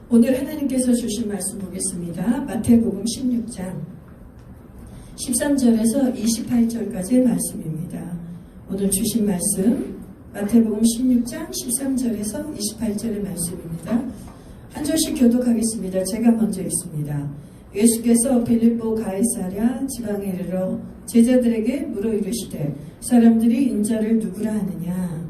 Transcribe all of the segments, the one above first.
오늘 하나님께서 주신 말씀 보겠습니다. 마태복음 16장 13절에서 28절까지의 말씀입니다. 오늘 주신 말씀 마태복음 16장 13절에서 28절의 말씀입니다. 한 절씩 교독하겠습니다. 제가 먼저 읽습니다. 예수께서 빌립보 가이사랴 지방에 이르러 제자들에게 물어 이르시되 사람들이 인자를 누구라 하느냐.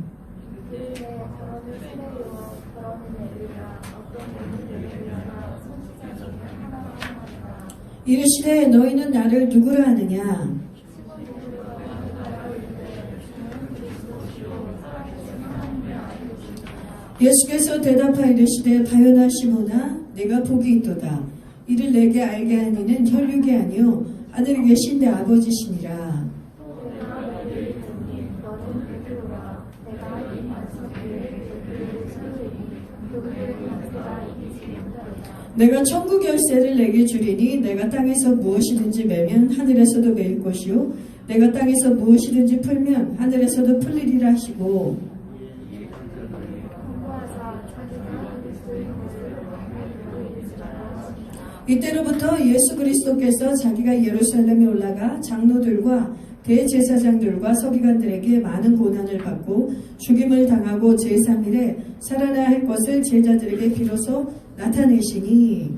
이르시되 너희는 나를 누구라 하느냐. 예수께서 대답하여 이르시되 바요나 시몬아 내가 복이 있도다. 이를 내게 알게 하니는 혈육이 아니요 하늘에 계신 내 아버지시니라. 내가 천국 열쇠를 내게 주리니 내가 땅에서 무엇이든지 매면 하늘에서도 매일 것이요 내가 땅에서 무엇이든지 풀면 하늘에서도 풀리리라 하시고 이때로부터 예수 그리스도께서 자기가 예루살렘에 올라가 장로들과 대제사장들과 서기관들에게 많은 고난을 받고 죽임을 당하고 제3일에 살아나야 할 것을 제자들에게 비로소 나타내시니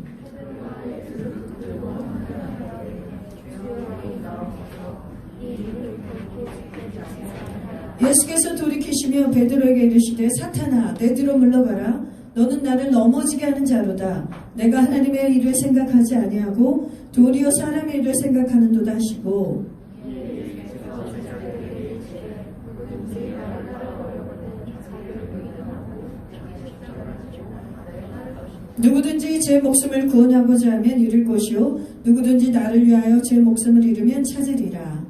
예수께서 돌이키시며 베드로에게 이르시되 사탄아 내 뒤로 물러가라. 너는 나를 넘어지게 하는 자로다. 내가 하나님의 일을 생각하지 아니하고 도리어 사람의 일을 생각하는도다 하시고 누구든지 제 목숨을 구원하고자 하면 잃을 것이요 누구든지 나를 위하여 제 목숨을 잃으면 찾으리라.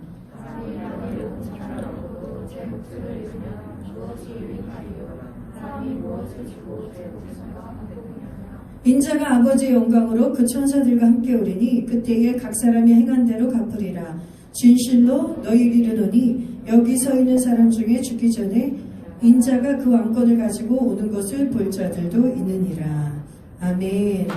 인자가 아버지의 영광으로 그 천사들과 함께 오리니 그때에 각 사람이 행한 대로 갚으리라. 진실로 너희에게 이르노니 여기 서 있는 사람 중에 죽기 전에 인자가 그 왕권을 가지고 오는 것을 볼 자들도 있느니라. 아멘.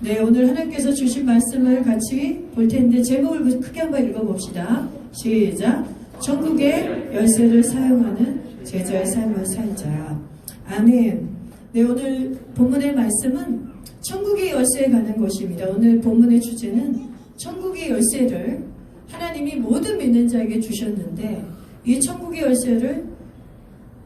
네, 오늘 하나님께서 주신 말씀을 같이 볼 텐데 제목을 크게 한번 읽어봅시다. 시작. 천국의 열쇠를 사용하는 제자의 삶을 살자. 아멘. 네, 오늘 본문의 말씀은 천국의 열쇠에 관한 것입니다. 오늘 본문의 주제는 천국의 열쇠를 하나님이 모든 믿는 자에게 주셨는데 이 천국의 열쇠를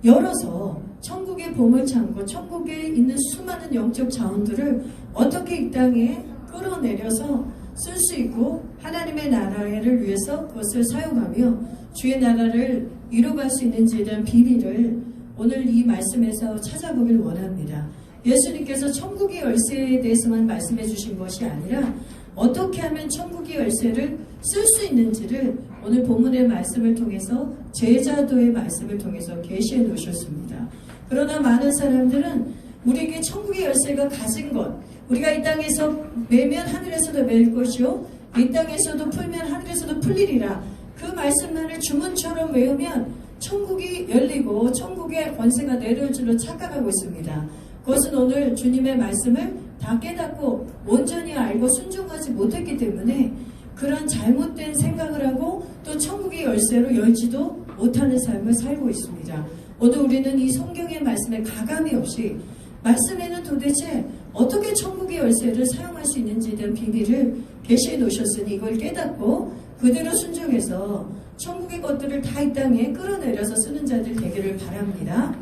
열어서 천국의 보물창고, 천국에 있는 수많은 영적 자원들을 어떻게 이 땅에 끌어내려서 쓸 수 있고 하나님의 나라를 위해서 그것을 사용하며 주의 나라를 이루어갈 수 있는지에 대한 비밀을 오늘 이 말씀에서 찾아보길 원합니다. 예수님께서 천국의 열쇠에 대해서만 말씀해 주신 것이 아니라 어떻게 하면 천국의 열쇠를 쓸 수 있는지를 오늘 본문의 말씀을 통해서 제자도의 말씀을 통해서 계시해 놓으셨습니다. 그러나 많은 사람들은 우리에게 천국의 열쇠가 가진 것, 우리가 이 땅에서 매면 하늘에서도 매일 것이요 이 땅에서도 풀면 하늘에서도 풀리리라. 그 말씀만을 주문처럼 외우면 천국이 열리고 천국의 권세가 내려올 줄로 착각하고 있습니다. 그것은 오늘 주님의 말씀을 다 깨닫고 온전히 알고 순종하지 못했기 때문에 그런 잘못된 생각을 하고 또 천국의 열쇠로 열지도 못하는 삶을 살고 있습니다. 오늘 우리는 이 성경의 말씀에 가감이 없이 말씀에는 도대체 어떻게 천국의 열쇠를 사용할 수 있는지에 대한 비밀을 계시해 놓으셨으니 이걸 깨닫고 그대로 순종해서 천국의 것들을 다 이 땅에 끌어내려서 쓰는 자들 되기를 바랍니다.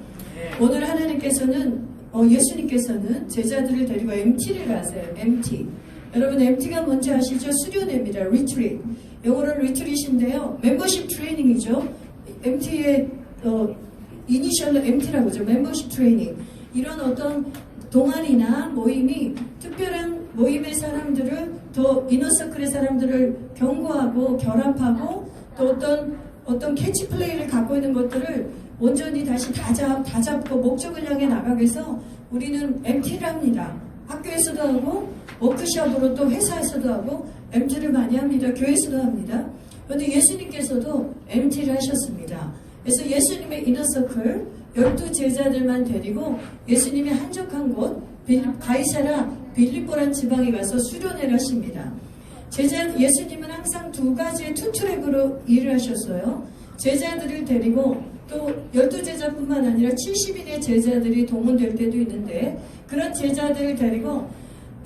오늘 하나님께서는 예수님께서는 제자들을 데리고 MT를 가세요. MT. 여러분 MT가 뭔지 아시죠? 수련회입니다. 리트릿. 영어로 리트릿인데요. 멤버십 트레이닝이죠. MT의 이니셜로 MT라고 하죠. 멤버십 트레이닝. 이런 어떤 동아리나 모임이 특별한 모임의 사람들을 더 이너서클의 사람들을 경고하고 결합하고 또 어떤 캐치플레이를 갖고 있는 것들을 온전히 다시 다 잡고 목적을 향해 나가기 위해서 우리는 MT를 합니다. 학교에서도 하고 워크숍으로 또 회사에서도 하고 MT를 많이 합니다. 교회에서도 합니다. 그런데 예수님께서도 MT를 하셨습니다. 그래서 예수님의 이너서클 12 제자들만 데리고 예수님이 한적한 곳 가이사라 빌립보란 지방에 가서 수련회를 하십니다. 예수님은 항상 두 가지의 투트랙으로 일을 하셨어요. 제자들을 데리고 또 12제자뿐만 아니라 70인의 제자들이 동원될 때도 있는데, 그런 제자들을 데리고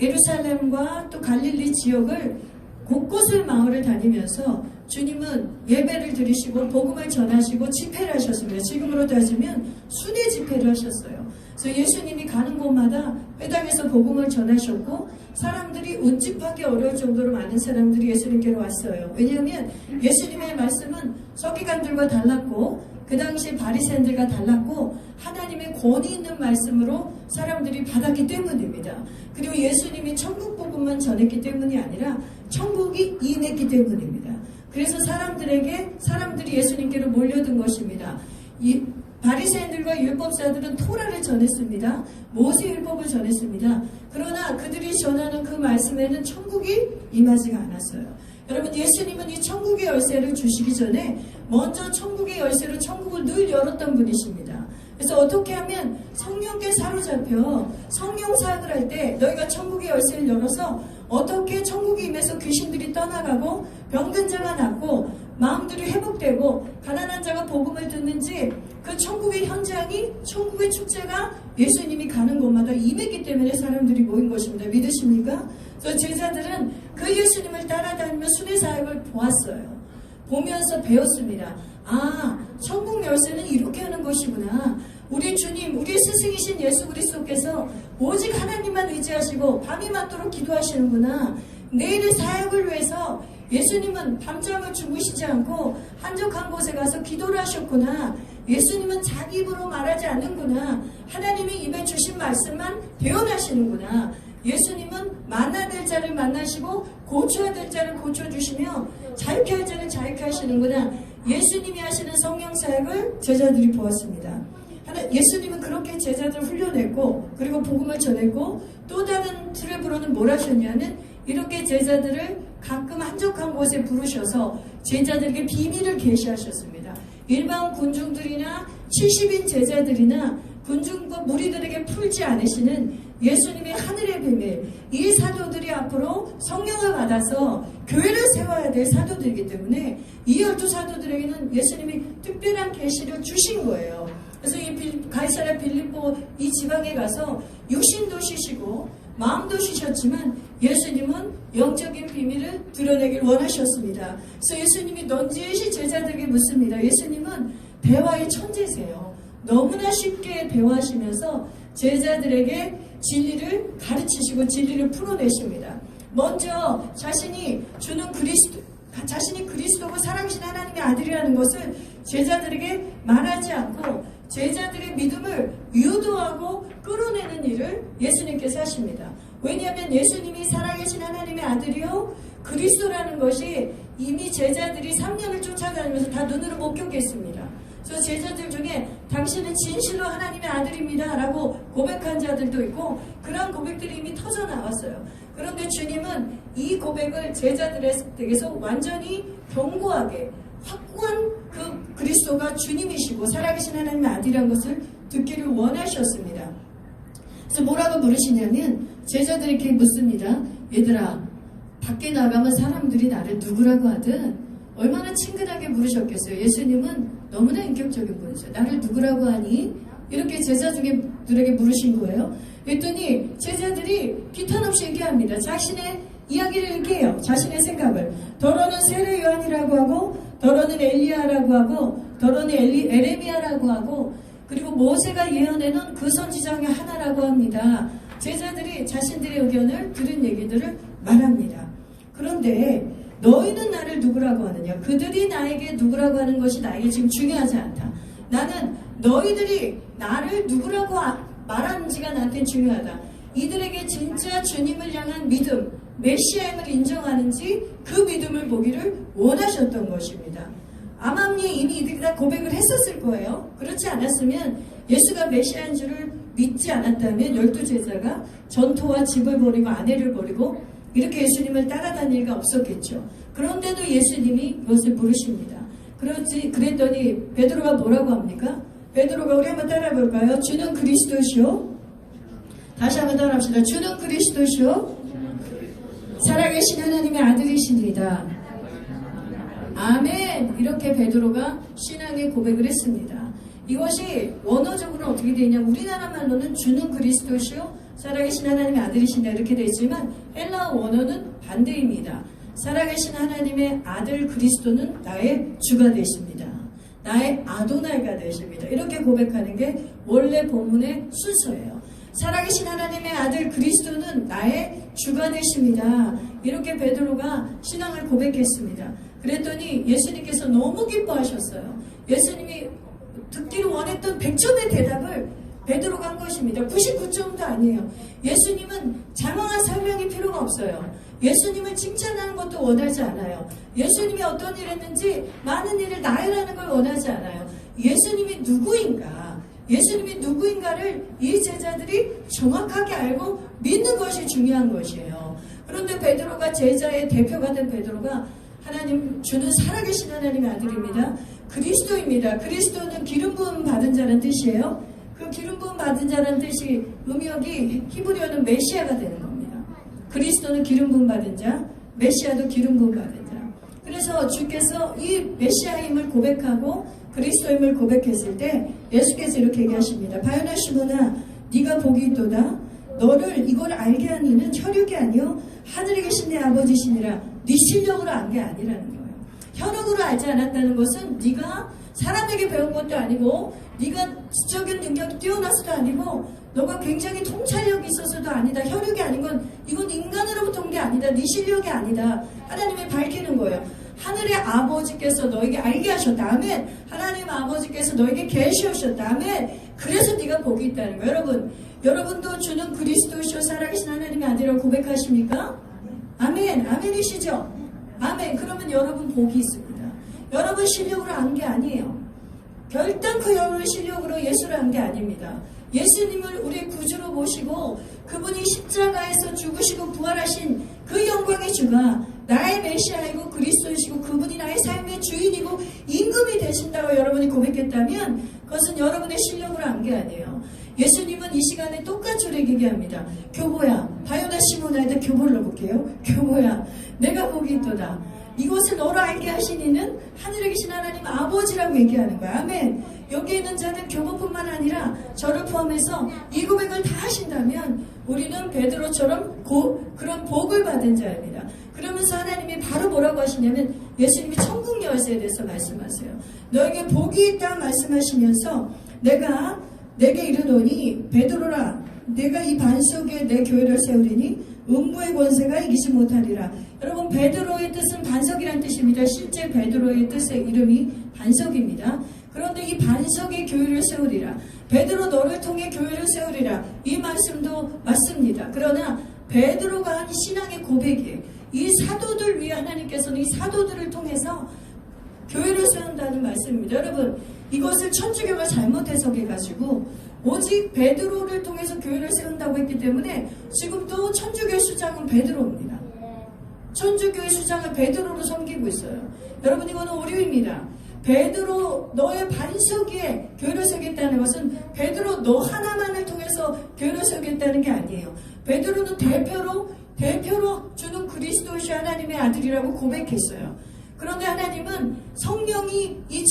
예루살렘과 또 갈릴리 지역을 곳곳을 마을을 다니면서 주님은 예배를 드리시고 복음을 전하시고 집회를 하셨습니다. 지금으로 따지면 순회 집회를 하셨어요. 그래서 예수님이 가는 곳마다 회당에서 복음을 전하셨고, 사람들이 운집하기 어려울 정도로 많은 사람들이 예수님께로 왔어요. 왜냐하면 예수님의 말씀은 서기관들과 달랐고, 그 당시 바리새인들과 달랐고, 하나님의 권위 있는 말씀으로 사람들이 받았기 때문입니다. 그리고 예수님이 천국 복음만 전했기 때문이 아니라 천국이 임했기 때문입니다. 그래서 사람들이 예수님께로 몰려든 것입니다. 이 바리새인들과 율법사들은 토라를 전했습니다. 모세율법을 전했습니다. 그러나 그들이 전하는 그 말씀에는 천국이 임하지가 않았어요. 여러분, 예수님은 이 천국의 열쇠를 주시기 전에 먼저 천국의 열쇠로 천국을 늘 열었던 분이십니다. 그래서 어떻게 하면 성령께 사로잡혀 성령 사역을 할 때 너희가 천국의 열쇠를 열어서 어떻게 천국이 임해서 귀신들이 떠나가고 병든 자가 낫고 마음들이 회복되고 가난한 자가 복음을 듣는지, 그 천국의 현장이, 천국의 축제가 예수님이 가는 곳마다 임했기 때문에 사람들이 모인 것입니다. 믿으십니까? 그래서 제자들은 그 예수님을 따라다니며 순회 사역을 보았어요. 보면서 배웠습니다. 아, 천국 열쇠는 이렇게 하는 것이구나. 우리 주님, 우리 스승이신 예수 그리스도께서 오직 하나님만 의지하시고 밤이 맞도록 기도하시는구나. 내일의 사역을 위해서 예수님은 밤잠을 주무시지 않고 한적한 곳에 가서 기도를 하셨구나. 예수님은 자기 입으로 말하지 않는구나. 하나님이 입에 주신 말씀만 대언하시는구나. 예수님은 만나야 될 자를 만나시고 고쳐야 될 자를 고쳐주시며 자유케 할 자를 자유케 하시는구나. 예수님이 하시는 성령 사역을 제자들이 보았습니다. 예수님은 그렇게 제자들을 훈련했고, 그리고 복음을 전했고, 또 다른 트랩으로는 뭘 하셨냐면, 이렇게 제자들을 가끔 한적한 곳에 부르셔서 제자들에게 비밀을 계시하셨습니다. 일반 군중들이나 70인 제자들이나 군중과 무리들에게 풀지 않으시는 예수님의 하늘의 비밀, 이 사도들이 앞으로 성령을 받아서 교회를 세워야 될 사도들이기 때문에 이 12사도들에게는 예수님이 특별한 계시를 주신 거예요. 그래서 이 가이사랴 빌립보 이 지방에 가서 육신도 쉬시고 마음도 쉬셨지만 예수님은 영적인 비밀을 드러내길 원하셨습니다. 그래서 예수님이 넌지시 제자들에게 묻습니다. 예수님은 대화의 천재세요. 너무나 쉽게 대화하시면서 제자들에게 진리를 가르치시고 진리를 풀어내십니다. 먼저 자신이 그리스도고 살아계신 하나님의 아들이라는 것을 제자들에게 말하지 않고 제자들의 믿음을 유도하고 끌어내는 일을 예수님께서 하십니다. 왜냐하면 예수님이 살아계신 하나님의 아들이요 그리스도라는 것이 이미 제자들이 3년을 쫓아다니면서 다 눈으로 목격했습니다. 그래서 제자들 중에 당신은 진실로 하나님의 아들입니다 라고 고백한 자들도 있고, 그런 고백들이 이미 터져 나왔어요. 그런데 주님은 이 고백을 제자들에게서 완전히 견고하게 확고한 그 그리스도가 주님이시고 살아계신 하나님의 아들이라는 것을 듣기를 원하셨습니다. 그래서 뭐라고 물으시냐면 제자들에게 묻습니다. 얘들아, 밖에 나가면 사람들이 나를 누구라고 하든 얼마나 친근하게 물으셨겠어요. 예수님은 너무나 인격적인 분이죠. 나를 누구라고 하니? 이렇게 제자들에게 물으신 거예요. 그랬더니 제자들이 기탄 없이 얘기합니다. 자신의 이야기를 얘기해요. 자신의 생각을. 더러는 세례 요한이라고 하고, 더러는 엘리야라고 하고, 더러는 에레미야라고 하고, 그리고 모세가 예언해놓은 그 선지자 중에 하나라고 합니다. 제자들이 자신들의 의견을 들은 얘기들을 말합니다. 그런데 너희는 나를 누구라고 하느냐? 그들이 나에게 누구라고 하는 것이 나에게 지금 중요하지 않다. 나는 너희들이 나를 누구라고 말하는지가 나한테 중요하다. 이들에게 진짜 주님을 향한 믿음, 메시아임을 인정하는지 그 믿음을 보기를 원하셨던 것입니다. 아마니에 이미 이들이 다 고백을 했었을 거예요. 그렇지 않았으면 예수가 메시아인 줄을 믿지 않았다면 12제자가 전토와 집을 버리고 아내를 버리고 이렇게 예수님을 따라다닐 리가 없었겠죠. 그런데도 예수님이 그것을 물으십니다. 그랬더니 베드로가 뭐라고 합니까? 베드로가 우리 한번 따라볼까요? 주는 그리스도시요. 다시 한번 따라합시다. 주는 그리스도시요 살아계신 하나님의 아들이십니다. 아멘. 이렇게 베드로가 신앙의 고백을 했습니다. 이것이 원어적으로 어떻게 되어 있냐면 우리나라 말로는 주는 그리스도시요 살아계신 하나님의 아들이신다 이렇게 되어 있지만 헬라어 원어는 반대입니다. 살아계신 하나님의 아들 그리스도는 나의 주가 되십니다. 나의 아도나이가 되십니다. 이렇게 고백하는 게 원래 본문의 순서예요. 살아계신 하나님의 아들 그리스도는 나의 주가 되십니다. 이렇게 베드로가 신앙을 고백했습니다. 그랬더니 예수님께서 너무 기뻐하셨어요. 예수님이 듣기로 원했던 100점의 대답을 베드로가 한 것입니다. 99점도 아니에요. 예수님은 장황한 설명이 필요가 없어요. 예수님을 칭찬하는 것도 원하지 않아요. 예수님이 어떤 일을 했는지 많은 일을 나열하는 걸 원하지 않아요. 예수님이 누구인가, 예수님이 누구인가를 이 제자들이 정확하게 알고 믿는 것이 중요한 것이에요. 그런데 베드로가 제자의 대표가 된 베드로가 하나님 주는 살아계신 하나님의 아들입니다. 그리스도입니다. 그리스도는 기름 부음 받은 자라는 뜻이에요. 그 기름 부음 받은 자라는 뜻이 음역이 히브리어는 메시아가 되는 겁니다. 그리스도는 기름 부음 받은 자, 메시아도 기름 부음 받은 자. 그래서 주께서 이 메시아임을 고백하고 그리스도임을 고백했을 때 예수께서 이렇게 얘기하십니다. 바요나 시몬아 네가 복이 있도다. 너를 이걸 알게 한 이는 혈육이 아니요 하늘에 계신 내 아버지시니라. 네 실력으로 안 게 아니라는 거예요. 혈육으로 알지 않았다는 것은 네가 사람에게 배운 것도 아니고 네가 지적인 능력이 뛰어나서도 아니고 너가 굉장히 통찰력이 있어서도 아니다. 혈육이 아닌 건 이건 인간으로부터 온 게 아니다. 네 실력이 아니다. 하나님이 밝히는 거예요. 하늘의 아버지께서 너에게 알게 하셨다. 아멘. 하나님 아버지께서 너에게 계시하셨다. 아멘. 그래서 네가 복이 있다는 거예요. 여러분도 주는 그리스도시요 살아계신 하나님의 아들이라고 고백하십니까? 아멘. 아멘이시죠? 아멘. 그러면 여러분 복이 있습니다. 여러분 실력으로 안 게 아니에요. 결단코 여러분의 실력으로 예수를 한 게 아닙니다. 예수님을 우리 구주로 모시고 그분이 십자가에서 죽으시고 부활하신 그 영광의 주가 나의 메시아이고 그리스도이시고 그분이 나의 삶의 주인이고 임금이 되신다고 여러분이 고백했다면 그것은 여러분의 실력으로 한 게 아니에요. 예수님은 이 시간에 똑같이 우리에게 얘기합니다. 교보야, 바요나 시몬아에다 교보를 넣어볼게요. 교보야, 내가 복이 있도다. 이것을 너로 알게 하신 이는 하늘에 계신 하나님 아버지라고 얘기하는 거야. 아멘. 여기 있는 자는 교보뿐만 아니라 저를 포함해서 이 고백을 다 하신다면 우리는 베드로처럼 그런 복을 받은 자입니다. 그러면서 하나님이 바로 뭐라고 하시냐면 예수님이 천국 열쇠에 대해서 말씀하세요. 너에게 복이 있다 말씀하시면서 내게 이르노니 베드로라 내가 이 반석에 내 교회를 세우리니 음부의 권세가 이기지 못하리라. 여러분 베드로의 뜻은 반석이란 뜻입니다. 실제 베드로의 뜻의 이름이 반석입니다. 그런데 이 반석에 교회를 세우리라. 베드로 너를 통해 교회를 세우리라. 이 말씀도 맞습니다. 그러나 베드로가 한 신앙의 고백이에요. 이 사도들 위해 하나님께서는 이 사도들을 통해서 교회를 세운다는 말씀입니다. 여러분 이것을 천주교가 잘못 해석해가지고 오직 베드로를 통해서 교회를 세운다고 했기 때문에 지금도 천주교의 수장은 베드로입니다. 천주교의 수장을 베드로로 섬기고 있어요. 여러분 이거는 오류입니다. 베드로 너의 반석 위에 교회를 세우겠다는 것은 베드로 너 하나만을 통해서 교회를 세우겠다는 게 아니에요. 베드로는 대표로 주는 그리스도시 하나님의 아들이라고 고백했어요. 그런데 하나님은 성령이 이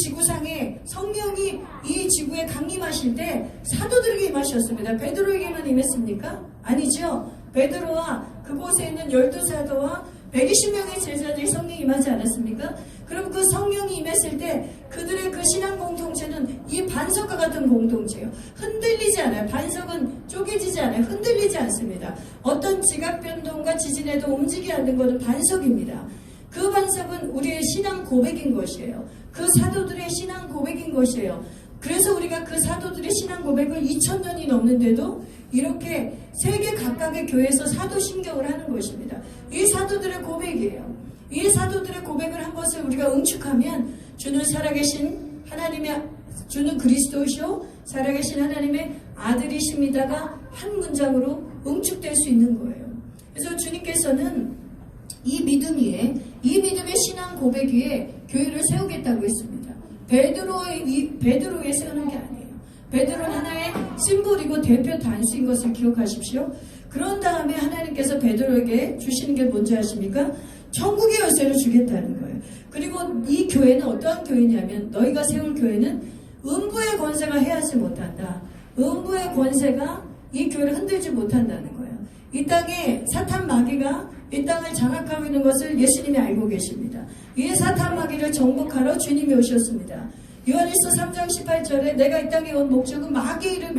지구에 강림하실 때 사도들에게 임하셨습니다. 베드로에게만 임했습니까? 아니죠. 베드로와 그곳에 있는 12사도와 120명의 제자들이 성령이 임하지 않았습니까? 그럼 그 성령이 임했을 때 그들의 그 신앙 공동체는 이 반석과 같은 공동체예요. 흔들리지 않아요. 반석은 쪼개지지 않아요. 흔들리지 않습니다. 어떤 지각 변동과 지진에도 움직이지 않는 것은 반석입니다. 그 반석은 우리의 신앙 고백인 것이에요. 그 사도들의 신앙 고백인 것이에요. 그래서 우리가 그 사도들의 신앙 고백을 2000년이 넘는데도 이렇게 세계 각각의 교회에서 사도신경을 하는 것입니다. 이 사도들의 고백이에요. 이 사도들의 고백을 한 것을 우리가 응축하면 주는 살아계신 하나님의 주는 그리스도시요 살아계신 하나님의 아들이십니다가 한 문장으로 응축될 수 있는 거예요. 그래서 주님께서는 이 믿음의 신앙 고백 위에 교회를 세우겠다고 했습니다. 베드로에 세우는 게 아니에요. 베드로는 하나의 심볼이고 대표 단수인 것을 기억하십시오. 그런 다음에 하나님께서 베드로에게 주시는 게 뭔지 아십니까? 천국의 열쇠를 주겠다는 거예요. 그리고 이 교회는 어떠한 교회냐면 너희가 세울 교회는 음부의 권세가 해하지 못한다. 음부의 권세가 이 교회를 흔들지 못한다는 거예요. 이 땅에 사탄 마귀가 이 땅을 장악하고 있는 것을 예수님이 알고 계십니다. 이 사탄 마귀를 정복하러 주님이 오셨습니다. 요한일서 3장 18절에 내가 이 땅에 온 목적은 마귀의 일을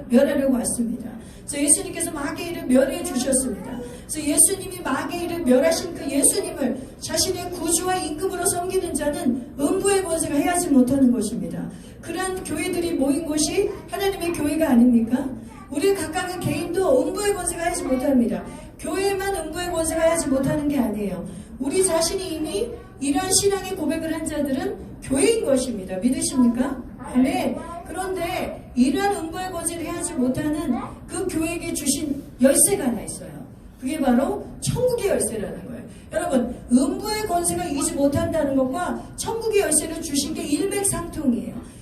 멸하려고 왔습니다. 그래서 예수님께서 마귀의 일을 멸해 주셨습니다. 그래서 예수님이 마귀의 일을 멸하신 그 예수님을 자신의 구주와 임금으로 섬기는 자는 음부의 권세가 해하지 못하는 것입니다. 그러한 교회들이 모인 곳이 하나님의 교회가 아닙니까? 우리 각각의 개인도 음부의 권세가 하지 못합니다. 교회만 음부의 권세가 하지 못하는 게 아니에요. 우리 자신이 이미 이러한 신앙의 고백을 한 자들은 교회인 것입니다. 믿으십니까? 아멘. 그런데 이러한 음부의 권세를 해하지 못하는 그 교회에게 주신 열쇠가 하나 있어요. 그게 바로 천국의 열쇠라는 거예요. 여러분, 음부의 권세가 이기지 못한다는 것과 천국의 열쇠를 주신 게 일맥상통이에요.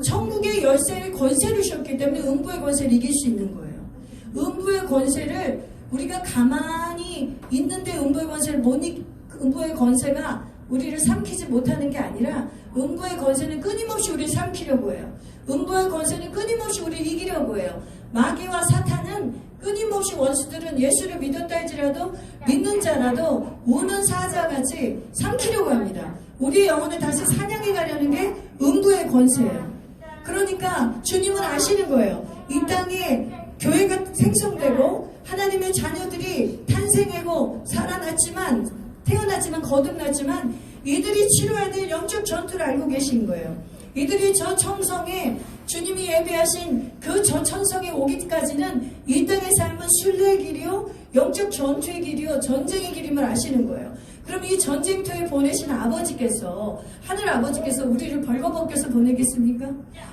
천국의 열쇠를 권세를 주셨기 때문에 음부의 권세를 이길 수 있는 거예요. 음부의 권세를 우리가 가만히 있는데 음부의 권세가 우리를 삼키지 못하는 게 아니라 음부의 권세는 끊임없이 우리를 삼키려고 해요. 음부의 권세는 끊임없이 우리를 이기려고 해요. 마귀와 사탄은 끊임없이 원수들은 예수를 믿었다 할지라도 믿는 자라도 우는 사자같이 삼키려고 합니다. 우리의 영혼을 다시 사냥해 가려는 게 음부의 권세예요. 그러니까 주님은 아시는 거예요. 이 땅에 교회가 생성되고 하나님의 자녀들이 탄생하고 태어났지만 거듭났지만 이들이 치러야 될 영적 전투를 알고 계신 거예요. 이들이 저 청성에 주님이 예배하신 그 저 천성에 오기까지는 이 땅의 삶은 순례의 길이요 영적 전투의 길이요 전쟁의 길임을 아시는 거예요. 그럼 이 전쟁터에 보내신 아버지께서 하늘 아버지께서 우리를 벌거벗겨서 보내겠습니까?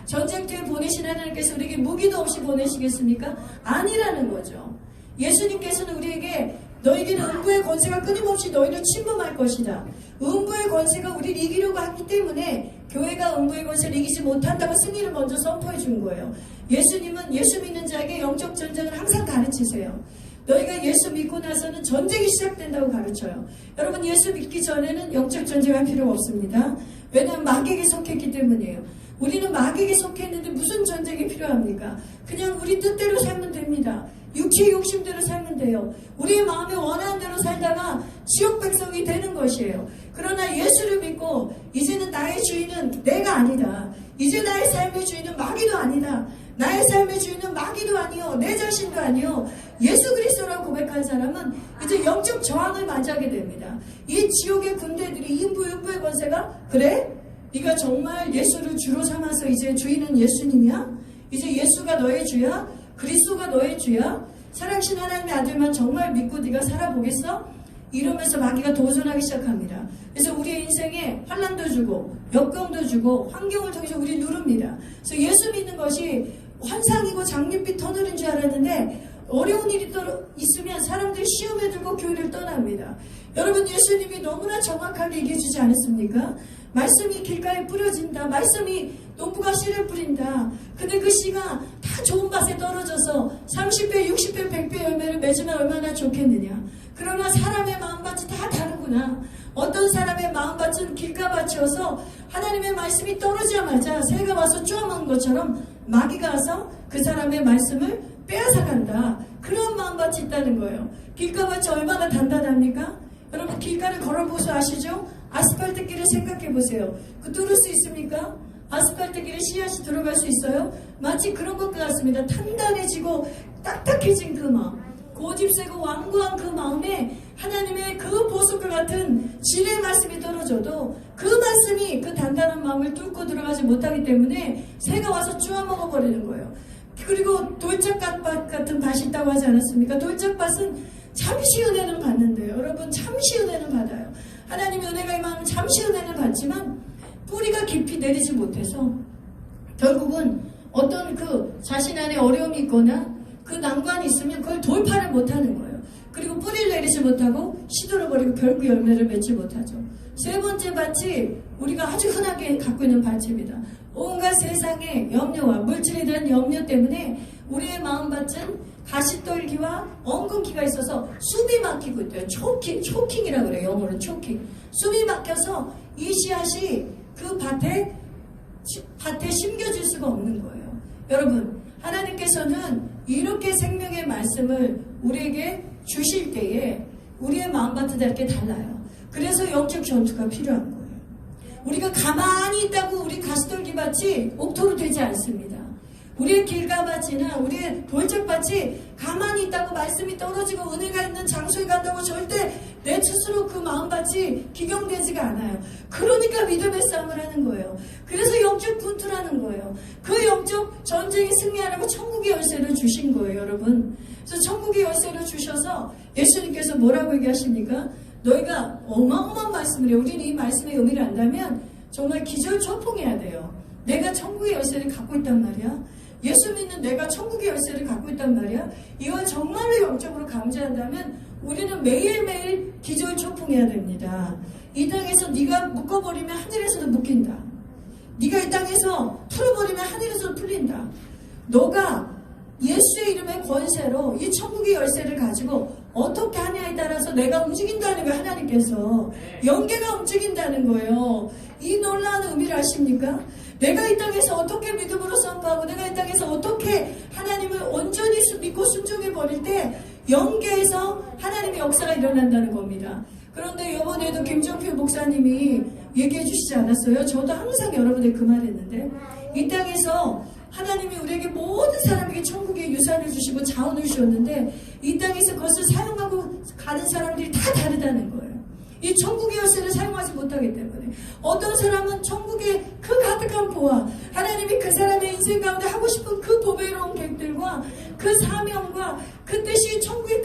전쟁터에 보내신 하나님께서 우리에게 무기도 없이 보내시겠습니까? 아니라는 거죠. 예수님께서는 우리에게 너희에게는 음부의 권세가 끊임없이 너희를 침범할 것이다. 음부의 권세가 우리를 이기려고 하기 때문에 교회가 음부의 권세를 이기지 못한다고 승리를 먼저 선포해 준 거예요. 예수님은 예수 믿는 자에게 영적 전쟁을 항상 가르치세요. 너희가 예수 믿고 나서는 전쟁이 시작된다고 가르쳐요. 여러분, 예수 믿기 전에는 영적 전쟁할 필요가 없습니다. 왜냐하면 마귀에게 속했기 때문이에요. 우리는 마귀에게 속했는데 무슨 전쟁이 필요합니까? 그냥 우리 뜻대로 살면 됩니다. 육체의 욕심대로 살면 돼요. 우리의 마음에 원하는 대로 살다가 지옥 백성이 되는 것이에요. 그러나 예수를 믿고 이제는 나의 주인은 내가 아니다. 이제 나의 삶의 주인은 마귀도 아니다. 나의 삶의 주인은 마귀도 아니요 내 자신도 아니요 예수 그리스도라고 고백한 사람은 이제 영적 저항을 맞이하게 됩니다. 이 지옥의 군대들이 음부의 권세가 그래? 네가 정말 예수를 주로 삼아서 이제 주인은 예수님이야? 이제 예수가 너의 주야? 그리스도가 너의 주야? 살아계신 하나님의 아들만 정말 믿고 네가 살아보겠어? 이러면서 마귀가 도전하기 시작합니다. 그래서 우리의 인생에 환난도 주고 역경도 주고 환경을 통해서 우리를 누릅니다. 그래서 예수 믿는 것이 환상이고 장밋빛 터널인 줄 알았는데 어려운 일이 있으면 사람들이 시험에 들고 교회를 떠납니다. 여러분, 예수님이 너무나 정확하게 얘기해주지 않았습니까? 말씀이 길가에 뿌려진다. 말씀이 농부가 씨를 뿌린다. 근데 그 씨가 다 좋은 밭에 떨어져서 30배, 60배, 100배 열매를 맺으면 얼마나 좋겠느냐. 그러나 사람의 마음밭이 다 다르구나. 어떤 사람의 마음밭은 길가밭이어서 하나님의 말씀이 떨어지자마자 새가 와서 쪼아먹은 것처럼 마귀가 와서 그 사람의 말씀을 빼앗아간다. 그런 마음밭이 있다는 거예요. 길가밭이 얼마나 단단합니까? 여러분, 길가를 걸어보셔 아시죠? 아스팔트 길을 생각해 보세요. 그 뚫을 수 있습니까? 아스팔트 길에 씨앗이 들어갈 수 있어요? 마치 그런 것 같습니다. 단단해지고 딱딱해진 그 마음, 고집세고 완고한 그 마음에 하나님의 그 보석과 같은 진리의 말씀이 떨어져도 그 말씀이 그 단단한 마음을 뚫고 들어가지 못하기 때문에 새가 와서 쪼아먹어 버리는 거예요. 그리고 돌짝밭 같은 밭이 있다고 하지 않았습니까? 돌짝밭은 잠시 은혜는 받는데요. 여러분, 잠시 은혜는 받아요. 하나님의 은혜가 임하면 잠시 은혜는 받지만 뿌리가 깊이 내리지 못해서 결국은 어떤 그 자신 안에 어려움이 있거나 그 난관이 있으면 그걸 돌파를 못하는 거예요. 그리고 뿌리를 내리지 못하고 시들어버리고 결국 열매를 맺지 못하죠. 세 번째 밭이 우리가 아주 흔하게 갖고 있는 밭입니다. 온갖 세상의 염려와 물질에 대한 염려 때문에 우리의 마음밭은 가시떨기와 엉겅기가 있어서 숨이 막히고 있대요. 초킹이라고 그래요. 영어로는 초킹. 숨이 막혀서 이 씨앗이 그 밭에 심겨질 수가 없는 거예요. 여러분, 하나님께서는 이렇게 생명의 말씀을 우리에게 주실 때에 우리의 마음밭은 이렇게 달라요. 그래서 영적 전투가 필요한 거예요. 우리가 가만히 있다고 우리 가시떨기밭이 옥토로 되지 않습니다. 우리의 길가밭이나 우리의 돌짝밭이 가만히 있다고 말씀이 떨어지고 은혜가 있는 장소에 간다고 절대 내 스스로 그 마음밭이 기경되지가 않아요. 그러니까 믿음의 싸움을 하는 거예요. 그래서 영적 분투라는 거예요. 그 영적 전쟁에 승리하라고 천국의 열쇠를 주신 거예요, 여러분. 그래서 천국의 열쇠를 주셔서 예수님께서 뭐라고 얘기하십니까? 너희가 어마어마한 말씀을 해요. 우리는 이 말씀의 의미를 안다면 정말 기절초풍해야 돼요. 내가 천국의 열쇠를 갖고 있단 말이야. 예수 믿는 내가 천국의 열쇠를 갖고 있단 말이야. 이걸 정말로 영적으로 강조한다면 우리는 매일매일 기절초풍해야 됩니다. 이 땅에서 네가 묶어버리면 하늘에서도 묶인다. 네가 이 땅에서 풀어버리면 하늘에서도 풀린다. 너가 예수의 이름의 권세로 이 천국의 열쇠를 가지고 어떻게 하냐에 따라서 내가 움직인다는 거예요. 하나님께서 영계가 움직인다는 거예요. 이 놀라운 의미를 아십니까? 내가 이 땅에서 어떻게 믿음으로 선포하고 내가 이 땅에서 어떻게 하나님을 온전히 믿고 순종해 버릴 때 영계에서 하나님의 역사가 일어난다는 겁니다. 그런데 이번에도 김정필 목사님이 얘기해 주시지 않았어요? 저도 항상 여러분들 그 말 했는데 이 땅에서 하나님이 우리에게 모든 사람에게 천국의 유산을 주시고 자원을 주셨는데 이 땅에서 그것을 사용하고 가는 사람들이 다 다르다는 거예요. 이 천국의 열쇠를 사용하지 못하기 때문에 어떤 사람은 천국의 그 가득한 보화 하나님이 그 사람의 인생 가운데 하고 싶은 그 보배로운 계획들과 그 사명과 그 뜻이 천국에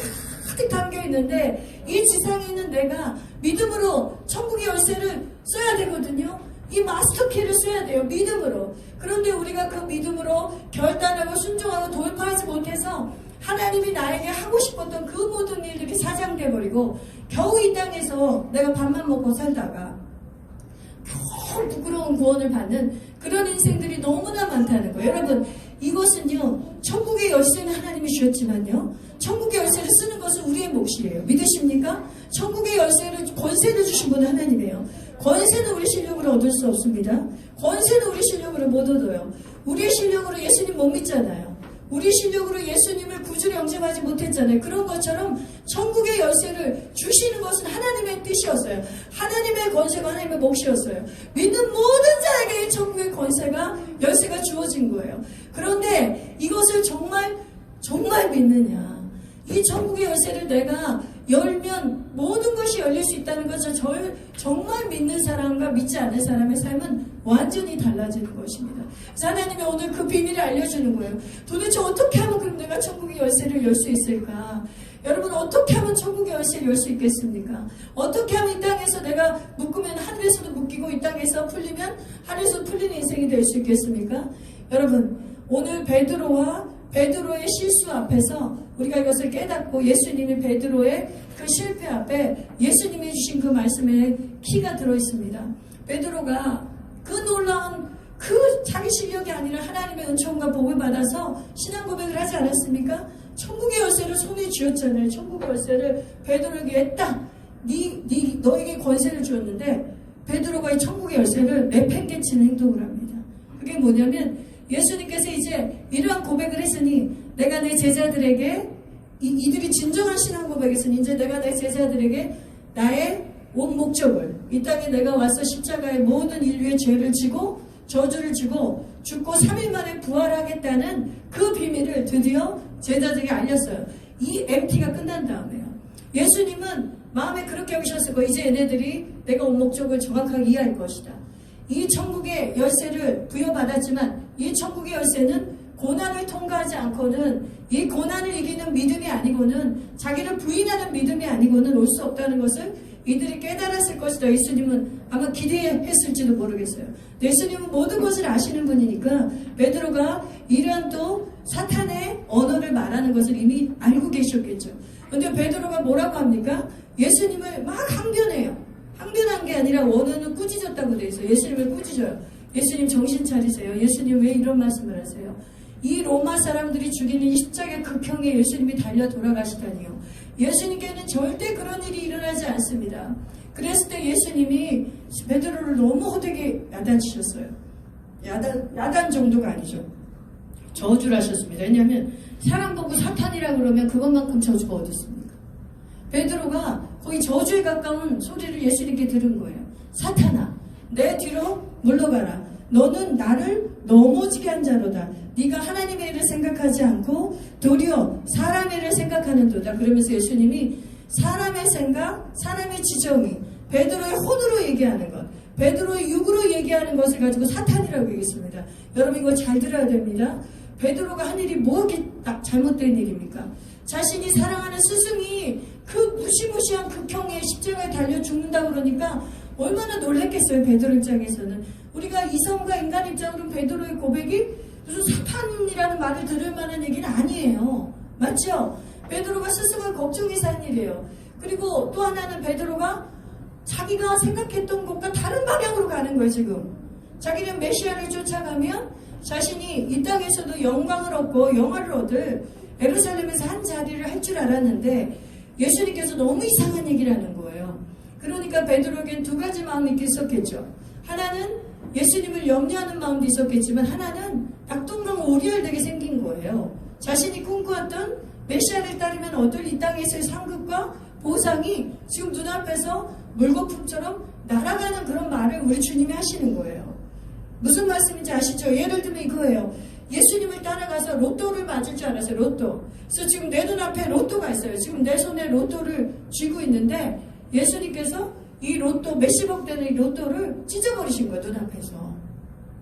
가득 담겨 있는데 이 지상에 있는 내가 믿음으로 천국의 열쇠를 써야 되거든요. 이 마스터키를 써야 돼요. 믿음으로. 그런데 우리가 그 믿음으로 결단하고 순종하고 돌파하지 못해서 하나님이 나에게 하고 싶었던 그 모든 일들이 사장돼버리고 겨우 이 땅에서 내가 밥만 먹고 살다가 겨우 부끄러운 구원을 받는 그런 인생들이 너무나 많다는 거예요. 여러분, 이것은요, 천국의 열쇠는 하나님이 주셨지만요, 천국의 열쇠를 쓰는 것은 우리의 몫이에요. 믿으십니까? 천국의 열쇠를, 권세를 주신 분은 하나님이에요. 권세는 우리 실력으로 얻을 수 없습니다. 권세는 우리 실력으로 못 얻어요. 우리의 실력으로 예수님 못 믿잖아요. 우리 실력으로 예수님을 구주로 영접하지 못했잖아요. 그런 것처럼 천국의 열쇠를 주시는 것은 하나님의 뜻이었어요. 하나님의 권세가 하나님의 몫이었어요. 믿는 모든 자에게 천국의 권세가 열쇠가 주어진 거예요. 그런데 이것을 정말 믿느냐? 이 천국의 열쇠를 내가 열면 모든 것이 열릴 수 있다는 것을 정말 믿는 사람과 믿지 않는 사람의 삶은 완전히 달라지는 것입니다. 그래서 하나님이 오늘 그 비밀을 알려주는 거예요. 도대체 어떻게 하면 그럼 내가 천국의 열쇠를 열 수 있을까? 여러분, 어떻게 하면 천국의 열쇠를 열 수 있겠습니까? 어떻게 하면 이 땅에서 내가 묶으면 하늘에서도 묶이고 이 땅에서 풀리면 하늘에서 풀리는 인생이 될 수 있겠습니까? 여러분, 오늘 베드로의 실수 앞에서 우리가 이것을 깨닫고 예수님이 베드로의 그 실패 앞에 예수님이 주신 그 말씀에 키가 들어있습니다. 베드로가 그 놀라운 그 자기 실력이 아니라 하나님의 은총과 복을 받아서 신앙 고백을 하지 않았습니까? 천국의 열쇠를 손에 쥐었잖아요. 천국의 열쇠를 베드로에게 했다. 너에게 권세를 주었는데 베드로가 이 천국의 열쇠를 내팽개치는 행동을 합니다. 그게 뭐냐면 예수님께서 이제 이러한 고백을 했으니 내가 내 제자들에게 이들이 진정한 신앙 고백했으니 이제 내가 내 제자들에게 나의 온 목적을 이 땅에 내가 와서 십자가의 모든 인류의 죄를 지고 저주를 지고 죽고 3일 만에 부활하겠다는 그 비밀을 드디어 제자들에게 알렸어요. 이 MT가 끝난 다음에요. 예수님은 마음에 그렇게 여기셨을 거예요. 이제 얘네들이 내가 온 목적을 정확하게 이해할 것이다. 이 천국의 열쇠를 부여받았지만 이 천국의 열쇠는 고난을 통과하지 않고는 이 고난을 이기는 믿음이 아니고는 자기를 부인하는 믿음이 아니고는 올 수 없다는 것을 이들이 깨달았을 것이다. 예수님은 아마 기대했을지도 모르겠어요. 예수님은 모든 것을 아시는 분이니까 베드로가 이러한 또 사탄의 언어를 말하는 것을 이미 알고 계셨겠죠. 그런데 베드로가 뭐라고 합니까? 예수님을 막 항변해요. 항변한 게 아니라 원어는 꾸짖었다고 돼 있어요. 예수님을 꾸짖어요. 예수님 정신 차리세요. 예수님 왜 이런 말씀을 하세요? 이 로마 사람들이 죽이는 이 십자가의 극형에 예수님이 달려 돌아가시다니요. 예수님께는 절대 그런 일이 일어나지 않습니다. 그랬을 때 예수님이 베드로를 너무 호되게 야단치셨어요. 야단 정도가 아니죠. 저주를 하셨습니다. 왜냐하면 사람 보고 사탄이라 그러면 그것만큼 저주가 어디 있습니까? 베드로가 거의 저주에 가까운 소리를 예수님께 들은 거예요. 사탄아, 내 뒤로 물러가라. 너는 나를 넘어지게 한 자로다. 네가 하나님의 일을 생각하지 않고 도리어 사람의 일을 생각하는도다. 그러면서 예수님이 사람의 생각, 사람의 지정이 베드로의 혼으로 얘기하는 것, 베드로의 육으로 얘기하는 것을 가지고 사탄이라고 얘기했습니다. 여러분 이거 잘 들어야 됩니다. 베드로가 한 일이 뭐게 잘못된 일입니까? 자신이 사랑하는 스승이 그 무시무시한 극형의 십자가에 달려 죽는다 그러니까 얼마나 놀랐겠어요. 베드로 입장에서는. 우리가 이성과 인간 입장으로 베드로의 고백이 무슨 사탄이라는 말을 들을 만한 얘기는 아니에요. 맞죠? 베드로가 스승을 걱정해서 한 일이에요. 그리고 또 하나는 베드로가 자기가 생각했던 것과 다른 방향으로 가는 거예요. 지금 자기는 메시아를 쫓아가면 자신이 이 땅에서도 영광을 얻고 영화를 얻을 예루살렘에서 한 자리를 할 줄 알았는데 예수님께서 너무 이상한 얘기를 하는 거예요. 그러니까 베드로에겐 두 가지 마음이 있었겠죠. 하나는 예수님을 염려하는 마음도 있었겠지만 하나는 낙동강 오리알되게 생긴 거예요. 자신이 꿈꾸었던 메시아를 따르면 얻을 이 땅에서의 상급과 보상이 지금 눈앞에서 물거품처럼 날아가는 그런 말을 우리 주님이 하시는 거예요. 무슨 말씀인지 아시죠? 예를 들면 이거예요. 예수님을 따라가서 로또를 맞을 줄 알았어요. 로또. 그래서 지금 내 눈앞에 로또가 있어요. 지금 내 손에 로또를 쥐고 있는데 예수님께서 이 로또 몇십억 되는 이 로또를 찢어버리신 거예요. 눈앞에서.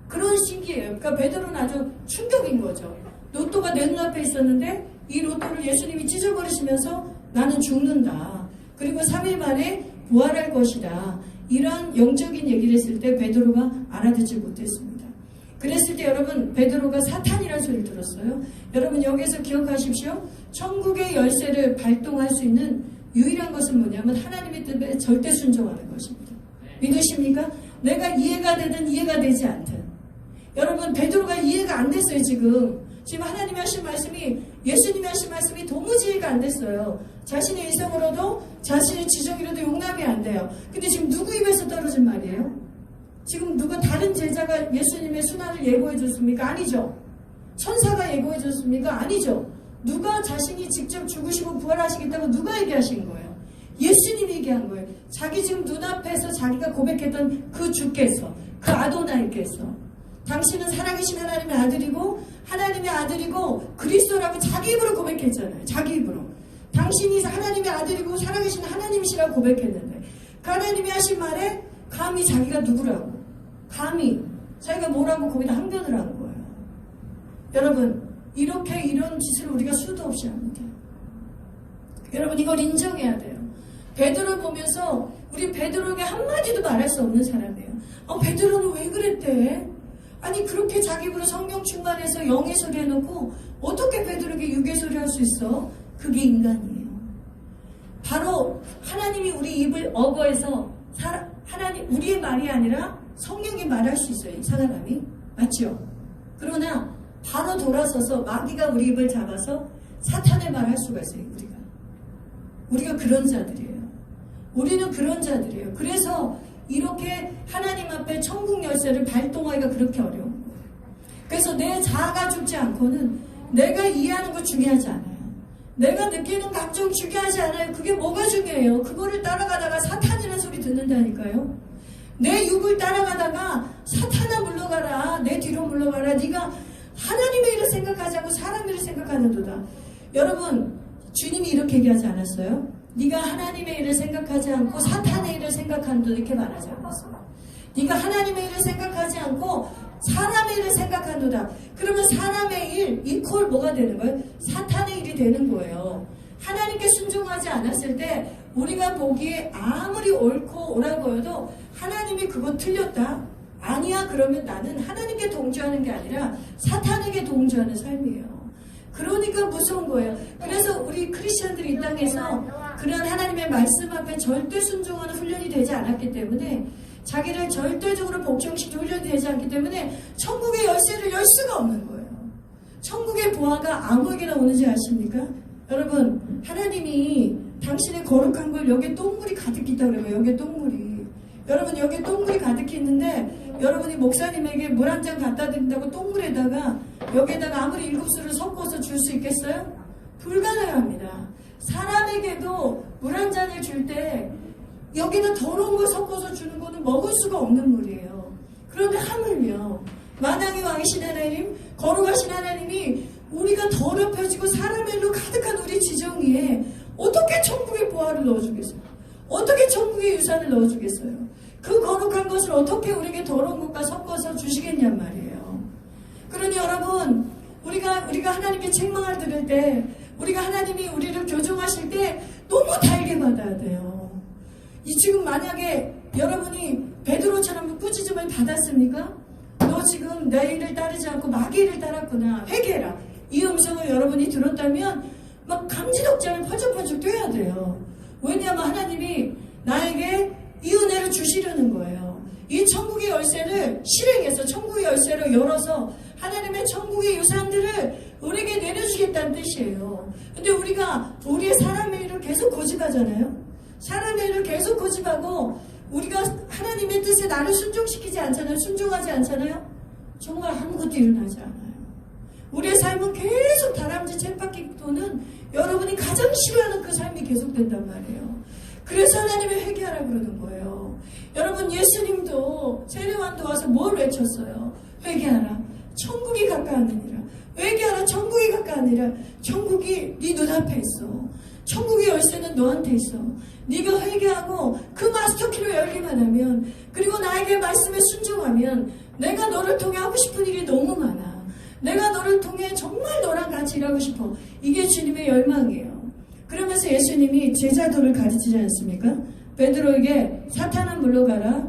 그런 신기해요. 그러니까 베드로는 아주 충격인 거죠. 로또가 내 눈앞에 있었는데 이 로또를 예수님이 찢어버리시면서 나는 죽는다. 그리고 3일 만에 부활할 것이다. 이러한 영적인 얘기를 했을 때 베드로가 알아듣지 못했습니다. 그랬을 때 여러분 베드로가 사탄이라는 소리를 들었어요. 여러분 여기서 기억하십시오. 천국의 열쇠를 발동할 수 있는 유일한 것은 뭐냐면 하나님의 뜻에 절대 순종하는 것입니다. 믿으십니까? 내가 이해가 되든 이해가 되지 않든. 여러분 베드로가 이해가 안 됐어요. 지금 하나님이 하신 말씀이 예수님이 하신 말씀이 도무지 이해가 안 됐어요. 자신의 이성으로도 자신의 지정이로도 용납이 안 돼요. 근데 지금 누구 입에서 떨어진 말이에요? 지금 누가 다른 제자가 예수님의 순환을 예고해 줬습니까? 아니죠. 천사가 예고해 줬습니까? 아니죠. 누가 자신이 직접 죽으시고 부활하시겠다고 누가 얘기하신 거예요? 예수님이 얘기한 거예요. 자기 지금 눈앞에서 자기가 고백했던 그 주께서, 그 아도나이께서 당신은 살아계신 하나님의 아들이고 하나님의 아들이고 그리스도라고 자기 입으로 고백했잖아요. 자기 입으로. 당신이 하나님의 아들이고 살아계신 하나님이시라고 고백했는데 그 하나님이 하신 말에 감히 자기가 누구라고, 감히 자기가 뭐라고 거기다 항변을 한 거예요. 여러분 이렇게 이런 짓을 우리가 수도 없이 합니다. 여러분 이걸 인정해야 돼요. 베드로를 보면서 우리 베드로에게 한마디도 말할 수 없는 사람이에요. 베드로는 왜 그랬대? 아니 그렇게 자기 입으로 성령 충만해서 영의 소리 해놓고 어떻게 베드로에게 육의 소리 할 수 있어? 그게 인간이에요. 바로 하나님이 우리 입을 어거해서 하나님 우리의 말이 아니라 성령이 말할 수 있어요. 이 사람이. 맞죠? 그러나 바로 돌아서서 마귀가 우리 입을 잡아서 사탄의 말 할 수가 있어요. 우리가 그런 자들이에요. 우리는 그런 자들이에요. 그래서 이렇게 하나님 앞에 천국 열쇠를 발동하기가 그렇게 어려운 거예요. 그래서 내 자아가 죽지 않고는 내가 이해하는 거 중요하지 않아요. 내가 느끼는 감정 중요하지 않아요. 그게 뭐가 중요해요? 그거를 따라가다가 사탄이라는 소리 듣는다니까요. 내 육을 따라가다가 사탄아 물러가라. 내 뒤로 물러가라. 네가 하나님의 일을 생각하지 않고 사람 일을 생각하는도다. 여러분 주님이 이렇게 얘기하지 않았어요? 네가 하나님의 일을 생각하지 않고 사탄의 일을 생각한다 이렇게 말하지 않았어요. 네가 하나님의 일을 생각하지 않고 사람의 일을 생각한도다. 그러면 사람의 일 이퀄 뭐가 되는 거예요? 사탄의 일이 되는 거예요. 하나님께 순종하지 않았을 때 우리가 보기에 아무리 옳고 옳아 보여도 하나님이 그거 틀렸다? 아니야. 그러면 나는 하나님께 동조하는 게 아니라 사탄에게 동조하는 삶이에요. 그러니까 무서운 거예요. 그래서 우리 크리스천들이 이 땅에서 그런 하나님의 말씀 앞에 절대 순종하는 훈련이 되지 않았기 때문에 자기를 절대적으로 복종시키고 훈련되지 않기 때문에 천국의 열쇠를 열 수가 없는 거예요. 천국의 보화가 아무에게나 오는지 아십니까? 여러분, 하나님이 당신의 거룩한 걸 여기에 똥물이 가득히 있다고 그래요. 여기에 똥물이. 여러분, 여기에 똥물이 가득히 있는데 여러분이 목사님에게 물 한 잔 갖다 드린다고 똥물에다가 여기에다가 아무리 7수를 섞어서 줄 수 있겠어요? 불가능합니다. 사람에게도 물 한 잔을 줄 때 여기다 더러운 걸 섞어서 주는 거는 먹을 수가 없는 물이에요. 그런데 하물며 만왕의 왕이신 하나님, 거룩하신 하나님이 우리가 더럽혀지고 사람의 일로 가득한 우리 지정이에 어떻게 천국의 보화를 넣어주겠어요? 어떻게 천국의 유산을 넣어주겠어요? 그 거룩한 것을 어떻게 우리에게 더러운 것과 섞어서 주시겠냔 말이에요. 그러니 여러분, 우리가 하나님께 책망을 들을 때, 우리가 하나님이 우리를 교정하실 때 너무 달게 받아야 돼요. 지금 만약에 여러분이 베드로처럼 꾸짖음을 받았습니까? 너 지금 내 일을 따르지 않고 마귀 일을 따랐구나. 회개해라. 이 음성을 여러분이 들었다면 막 감지덕장을 펄쩍펄쩍 뛰어야 돼요. 왜냐하면 하나님이 나에게 이 은혜를 주시려는 거예요. 이 천국의 열쇠를 실행해서 천국의 열쇠를 열어서 하나님의 천국의 유산들을 우리에게 내려주겠다는 뜻이에요. 근데 우리가 우리의 사람의 일을 계속 고집하잖아요. 사람의 일을 계속 고집하고 우리가 하나님의 뜻에 나를 순종시키지 않잖아요. 순종하지 않잖아요. 정말 아무것도 일어나지 않아요. 우리의 삶은 계속 다람쥐 쳇바퀴 도는 여러분이 가장 싫어하는 그 삶이 계속된단 말이에요. 그래서 하나님이 회개하라고 그러는 거예요. 여러분, 예수님도 세례요한도 와서 뭘 외쳤어요? 회개하라. 천국이 가까우니라. 회개하라. 천국이 가까우니라. 천국이 네 눈앞에 있어. 천국의 열쇠는 너한테 있어. 네가 회개하고 그 마스터키를 열기만 하면, 그리고 나에게 말씀에 순종하면 내가 너를 통해 하고 싶은 일이 너무 많아. 내가 너를 통해 정말 너랑 같이 일하고 싶어. 이게 주님의 열망이에요. 그러면서 예수님이 제자도를 가르치지 않습니까? 베드로에게 사탄아 물러가라.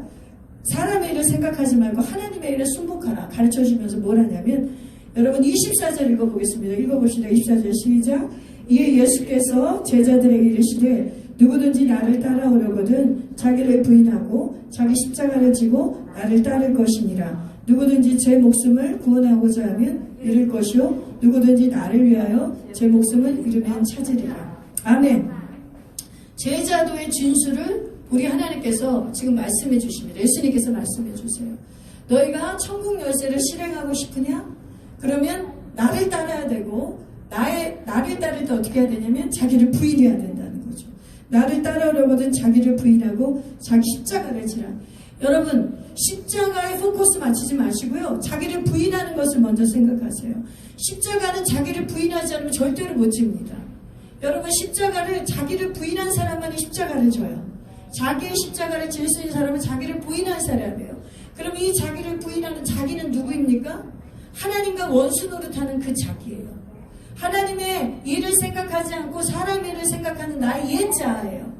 사람의 일을 생각하지 말고 하나님의 일을 순복하라. 가르쳐주면서 뭘 하냐면, 여러분 24절 읽어보겠습니다. 읽어보시다. 24절 시작. 이에 예수께서 제자들에게 이르시되 누구든지 나를 따라오려거든 자기를 부인하고 자기 십자가를 지고 나를 따를 것이니라. 누구든지 제 목숨을 구원하고자 하면 잃을 것이요 누구든지 나를 위하여 제 목숨을 잃으면 찾으리라. 아멘. 제자도의 진수를 우리 하나님께서 지금 말씀해 주십니다. 예수님께서 말씀해 주세요. 너희가 천국 열쇠를 실행하고 싶으냐? 그러면 나를 따라야 되고, 나를 따를 때 어떻게 해야 되냐면 자기를 부인해야 된다는 거죠. 나를 따라오려거든 자기를 부인하고 자기 십자가를 지라. 여러분, 십자가에 포커스 맞추지 마시고요. 자기를 부인하는 것을 먼저 생각하세요. 십자가는 자기를 부인하지 않으면 절대로 못 집니다. 여러분, 십자가를 자기를 부인한 사람만이 십자가를 져요. 자기의 십자가를 질 수 있는 사람은 자기를 부인한 사람이에요. 그럼 이 자기를 부인하는 자기는 누구입니까? 하나님과 원수 노릇하는 그 자기예요. 하나님의 일을 생각하지 않고 사람의 일을 생각하는 나의 옛자예요.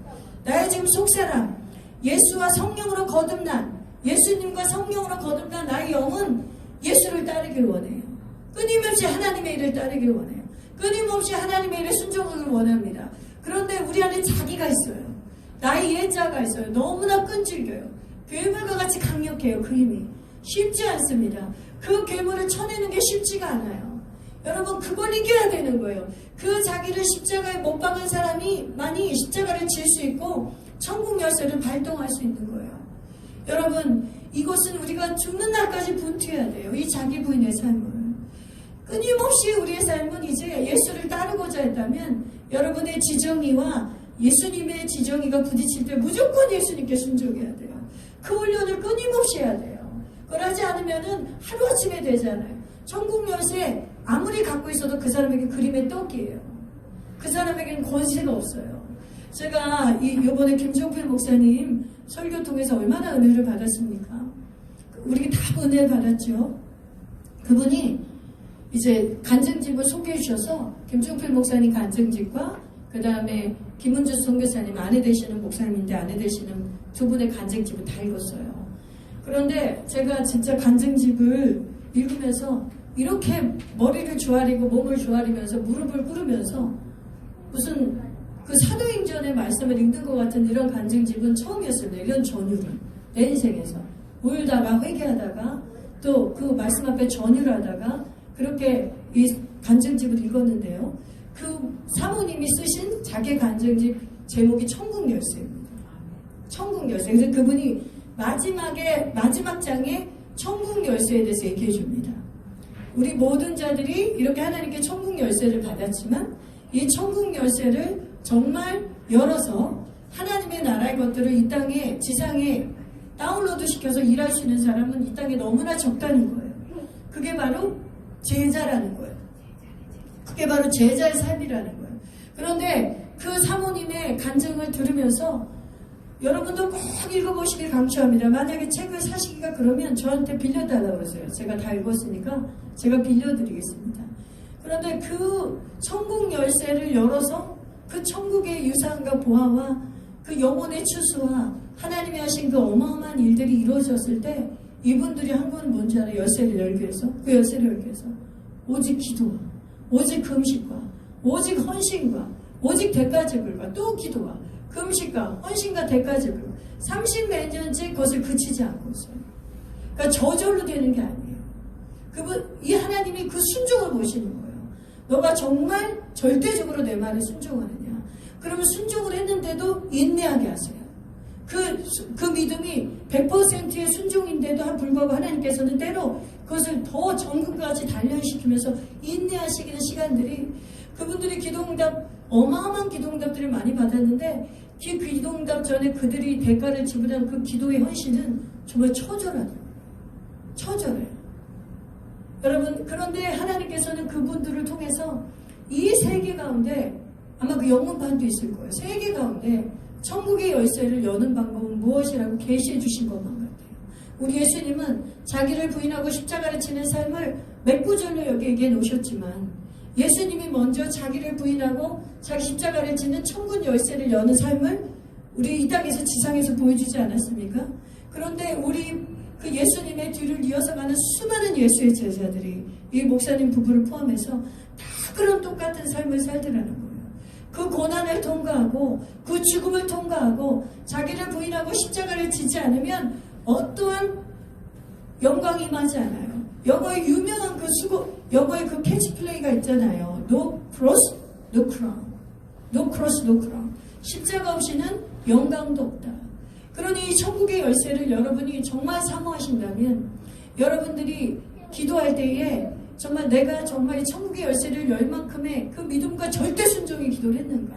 나의 지금 속사람, 예수와 성령으로 거듭난, 예수님과 성령으로 거듭난 나의 영은 예수를 따르길 원해요. 끊임없이 하나님의 일을 따르길 원해요. 끊임없이 하나님의 일에 순종하길 원합니다. 그런데 우리 안에 자기가 있어요. 나의 옛자가 있어요. 너무나 끈질겨요. 괴물과 같이 강력해요. 그 힘이. 쉽지 않습니다. 그 괴물을 쳐내는 게 쉽지가 않아요. 여러분, 그걸 이겨야 되는 거예요. 그 자기를 십자가에 못 박은 사람이 많이 십자가를 질 수 있고 천국 열쇠를 발동할 수 있는 거예요. 여러분, 이것은 우리가 죽는 날까지 분투해야 돼요. 이 자기 부인의 삶을. 끊임없이 우리의 삶은 이제 예수를 따르고자 했다면 여러분의 지정의와 예수님의 지정의가 부딪힐 때 무조건 예수님께 순종해야 돼요. 그 훈련을 끊임없이 해야 돼요. 그걸 하지 않으면은 하루아침에 되잖아요. 천국 열쇠 아무리 갖고 있어도 그 사람에게 그림의 떡이에요. 그 사람에게는 권세가 없어요. 제가 이번에 김종필 목사님 설교 통해서 얼마나 은혜를 받았습니까? 우리 다 은혜를 받았죠. 그분이 이제 간증집을 소개해 주셔서 김종필 목사님 간증집과 그 다음에 김은주 선교사님 아내 되시는 목사님인데 아내 되시는 두 분의 간증집을 다 읽었어요. 그런데 제가 진짜 간증집을 읽으면서 이렇게 머리를 조아리고 몸을 조아리면서 무릎을 꿇으면서 무슨 그 사도행전의 말씀을 읽는 것 같은 이런 간증집은 처음이었습니다. 이런 전율은. 내 인생에서 울다가 회개하다가 또 그 말씀 앞에 전율하다가 그렇게 이 간증집을 읽었는데요. 그 사모님이 쓰신 자기 간증집 제목이 천국 열쇠입니다. 천국 열쇠. 그래서 그분이 마지막 장에 천국 열쇠에 대해서 얘기해 줍니다. 우리 모든 자들이 이렇게 하나님께 천국 열쇠를 받았지만 이 천국 열쇠를 정말 열어서 하나님의 나라의 것들을 이 땅에 지상에 다운로드 시켜서 일할 수 있는 사람은 이 땅에 너무나 적다는 거예요. 그게 바로 제자라는 거예요. 그게 바로 제자의 삶이라는 거예요. 그런데 그 사모님의 간증을 들으면서 여러분도 꼭 읽어보시길 강추합니다. 만약에 책을 사시기가 그러면 저한테 빌려달라고 그러세요. 제가 다 읽었으니까 제가 빌려드리겠습니다. 그런데 그 천국 열쇠를 열어서 그 천국의 유산과 보화와 그 영혼의 추수와 하나님이 하신 그 어마어마한 일들이 이루어졌을 때 이분들이 한 건 뭔지 알아요? 열쇠를 열기 위해서. 그 열쇠를 열기 위해서 오직 기도와 오직 금식과 오직 헌신과 오직 대가제불과 또 기도와 금식과 헌신과 대가제불 30몇 년째 그것을 그치지 않고 있어요. 그러니까 저절로 되는 게 아니에요. 이 하나님이 그 순종을 보시는 거예요. 너가 정말 절대적으로 내 말에 순종하느냐. 그러면 순종을 했는데도 인내하게 하세요. 그 믿음이 100%의 순종인데도 불구하고 하나님께서는 때로 그것을 더 정금같이 단련시키면서 인내하시기는 시간들이 그분들이 기도응답 어마어마한 기도응답들을 많이 받았는데 그 기도응답 전에 그들이 대가를 지불한 그 기도의 헌신은 정말 처절하더라고요. 처절해요. 여러분 그런데 하나님께서는 그분들을 통해서 이 세계 가운데 아마 그 영문판도 있을 거예요. 세계 가운데 천국의 열쇠를 여는 방법은 무엇이라고 계시해 주신 것만 같아요. 우리 예수님은 자기를 부인하고 십자가를 지는 삶을 몇 구절로 여기 얘기해 놓으셨지만 예수님이 먼저 자기를 부인하고 자기 십자가를 지는 천국 열쇠를 여는 삶을 우리 이 땅에서 지상에서 보여주지 않았습니까? 그런데 우리 그 예수님의 뒤를 이어서 가는 수많은 예수의 제자들이 이 목사님 부부를 포함해서 다 그런 똑같은 삶을 살더라는 거예요. 그 고난을 통과하고 그 죽음을 통과하고 자기를 부인하고 십자가를 지지 않으면 어떠한 영광이 임하지 않아요. 영어의 유명한 영어의 그 캐치플레이가 있잖아요. No cross, no crown. No cross, no crown. 십자가 없이는 영광도 없다. 그러니 이 천국의 열쇠를 여러분이 정말 사모하신다면 여러분들이 기도할 때에 정말 내가 정말 이 천국의 열쇠를 열 만큼의 그 믿음과 절대 순종의 기도를 했는가.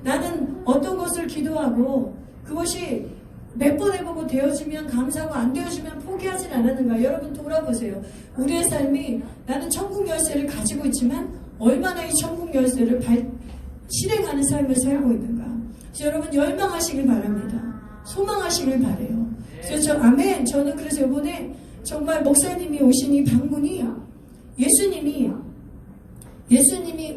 나는 어떤 것을 기도하고 그것이 몇 번 해보고 되어지면 감사하고 안 되어지면 포기하진 않았는가. 여러분 돌아보세요. 우리의 삶이 나는 천국 열쇠를 가지고 있지만 얼마나 이 천국 열쇠를 실행하는 삶을 살고 있는가. 그래서 여러분 열망하시길 바랍니다. 소망하시길 바래요. 그래서 아멘. 저는 그래서 이번에 정말 목사님이 오신 이 방문이 예수님이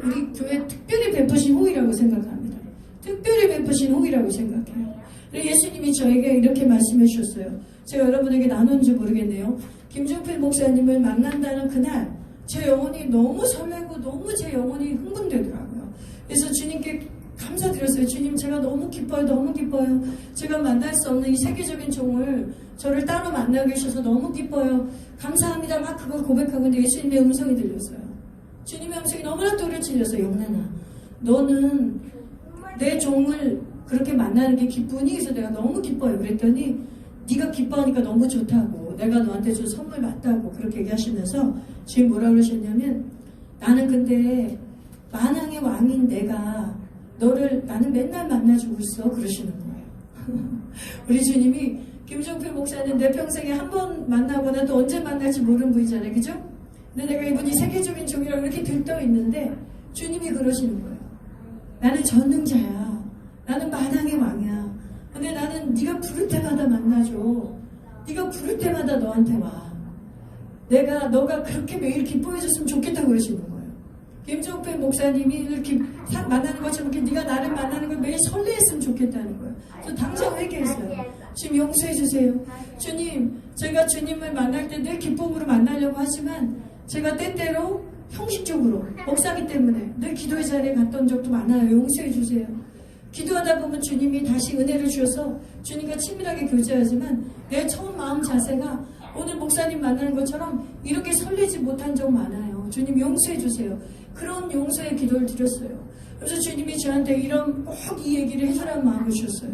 우리 교회 특별히 베푸신 호의라고 생각합니다. 특별히 베푸신 호의라고 생각해요. 예수님이 저에게 이렇게 말씀해 주셨어요. 제가 여러분에게 나눈지 모르겠네요. 김종필 목사님을 만난다는 그날 제 영혼이 너무 설레고 너무 제 영혼이 흥분되더라고요. 그래서 주님께 감사드렸어요. 주님 제가 너무 기뻐요. 너무 기뻐요. 제가 만날 수 없는 이 세계적인 종을 저를 따로 만나게 해주셔서 너무 기뻐요. 감사합니다. 막 그걸 고백하고 있는데 예수님의 음성이 들렸어요. 주님의 음성이 너무나 또렷해졌어요. 영란아 너는 내 종을 그렇게 만나는 게 기쁘니? 그래서 내가 너무 기뻐요. 그랬더니 네가 기뻐하니까 너무 좋다고 내가 너한테 준 선물 맞다고 그렇게 얘기하시면서 지금 뭐라 그러셨냐면 나는 근데 만왕의 왕인 내가 나는 맨날 만나주고 있어 그러시는 거예요. 우리 주님이 김종필 목사는 내 평생에 한 번 만나거나 또 언제 만날지 모르는 분이잖아요. 그죠? 근데 내가 이분이 세계적인 종이라고 이렇게 들떠 있는데 주님이 그러시는 거예요. 나는 전능자야. 나는 만왕의 왕이야. 근데 나는 네가 부를 때마다 만나줘. 네가 부를 때마다 너한테 와. 너가 그렇게 매일 기뻐해줬으면 좋겠다고 그러시는 거예요. 김종필 목사님이 이렇게 만나는 것처럼 이렇게 네가 나를 만나는 걸 매일 설레했으면 좋겠다는 거예요. 저 당장 회개했어요. 주님 용서해 주세요. 주님, 제가 주님을 만날 때 늘 기쁨으로 만나려고 하지만 제가 때때로 형식적으로 목사기 때문에 늘 기도의 자리에 갔던 적도 많아요. 용서해 주세요. 기도하다 보면 주님이 다시 은혜를 주셔서 주님과 친밀하게 교제하지만 내 처음 마음 자세가 오늘 목사님 만나는 것처럼 이렇게 설레지 못한 적 많아요. 주님 용서해 주세요. 그런 용서의 기도를 드렸어요. 그래서 주님이 저한테 이런 꼭 이 얘기를 해주라는 마음을 주셨어요.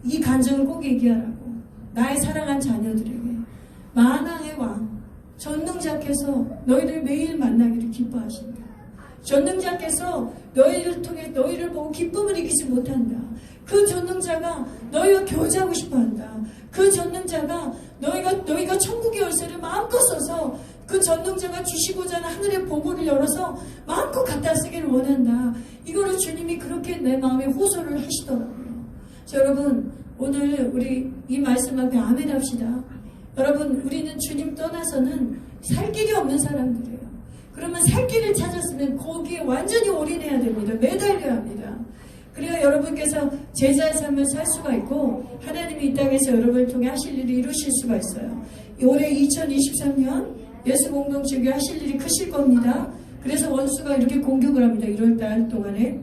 이 간증을 꼭 얘기하라고. 나의 사랑한 자녀들에게 만왕의 왕 전능자께서 너희를 매일 만나기를 기뻐하신다. 전능자께서 너희를 통해 너희를 보고 기쁨을 이기지 못한다. 그 전능자가 너희와 교제하고 싶어한다. 그 전능자가 너희가 천국의 열쇠를 마음껏 써서 그 전능자가 주시고자 하는 하늘의 보고를 열어서 마음껏 갖다 쓰기를 원한다. 이거를 주님이 그렇게 내 마음에 호소를 하시더라고요. 자, 여러분 오늘 우리 이 말씀 앞에 아멘 합시다. 여러분 우리는 주님 떠나서는 살 길이 없는 사람들이에요. 그러면 살 길을 찾았으면 거기에 완전히 올인해야 됩니다. 매달려야 합니다. 그래야 여러분께서 제자의 삶을 살 수가 있고 하나님이 이 땅에서 여러분을 통해 하실 일을 이루실 수가 있어요. 올해 2023년 예수 공동체교회 하실 일이 크실 겁니다. 그래서 원수가 이렇게 공격을 합니다. 1월달 동안에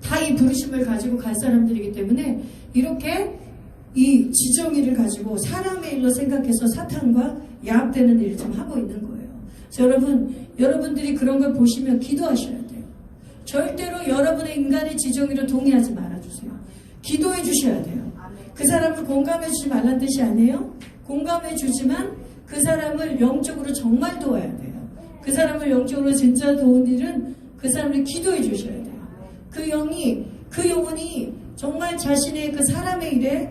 다 이 부르심을 가지고 갈 사람들이기 때문에 이렇게 이 지정의를 가지고 사람의 일로 생각해서 사탄과 야합되는 일을 좀 하고 있는 거예요. 그래서 여러분들이 그런 걸 보시면 기도하셔야 돼요. 절대로 여러분의 인간의 지정의로 동의하지 말아주세요. 기도해 주셔야 돼요. 그 사람을 공감해 주지 말라는 뜻이 아니에요. 공감해 주지만 그 사람을 영적으로 정말 도와야 돼요. 그 사람을 영적으로 진짜 도운 일은 그 사람을 기도해 주셔야 돼요. 그 영혼이 정말 자신의 그 사람의 일에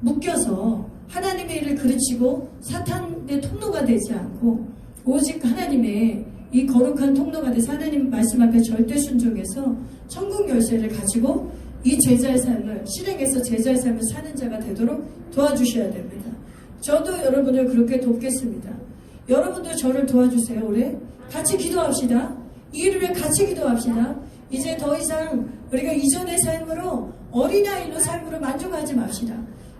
묶여서 하나님의 일을 그르치고 사탄의 통로가 되지 않고 오직 하나님의 이 거룩한 통로가 돼서 하나님 말씀 앞에 절대 순종해서 천국 열쇠를 가지고 이 제자의 삶을 실행해서 제자의 삶을 사는 자가 되도록 도와주셔야 됩니다. 저도 여러분을 그렇게 돕겠습니다. 여러분도 저를 도와주세요. 올해 같이 기도합시다. 이 일을 위해 같이 기도합시다. 이제 더 이상 우리가 이전의 삶으로 어린아이로 삶으로 만족하지 맙시다.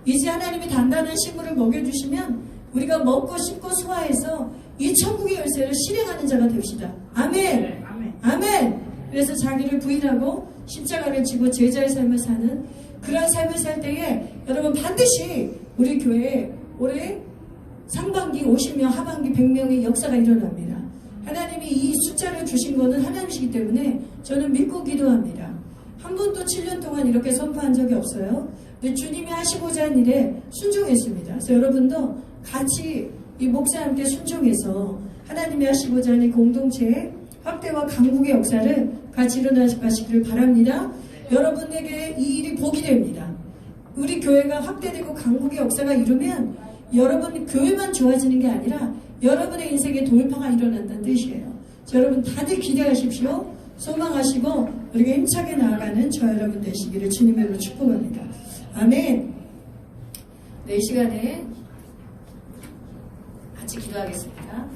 이제 하나님이 단단한 식물을 먹여주시면 우리가 먹고 씹고 소화해서 이 천국의 열쇠를 실행하는 자가 됩시다. 아멘. 아멘. 그래서 자기를 부인하고 십자가를 지고 제자의 삶을 사는 그러한 삶을 살 때에 여러분 반드시 우리 교회에 올해 상반기 50명 하반기 100명의 역사가 일어납니다. 하나님이 이 숫자를 주신 것은 하나님이시기 때문에 저는 믿고 기도합니다. 한 번도 7년 동안 이렇게 선포한 적이 없어요. 근데 주님이 하시고자 한 일에 순종했습니다. 그래서 여러분도 같이 이 목사와 함께 순종해서 하나님이 하시고자 하는 공동체의 확대와 강국의 역사를 같이 일어나시기를 바랍니다. 여러분에게 이 일이 복이 됩니다. 우리 교회가 확대되고 강국의 역사가 이루면 여러분 교회만 좋아지는 게 아니라 여러분의 인생에 돌파가 일어난다는 뜻이에요. 여러분 다들 기대하십시오. 소망하시고 우리가 힘차게 나아가는 저 여러분 되시기를 주님으로 축복합니다. 아멘. 네, 이 시간에 같이 기도하겠습니다.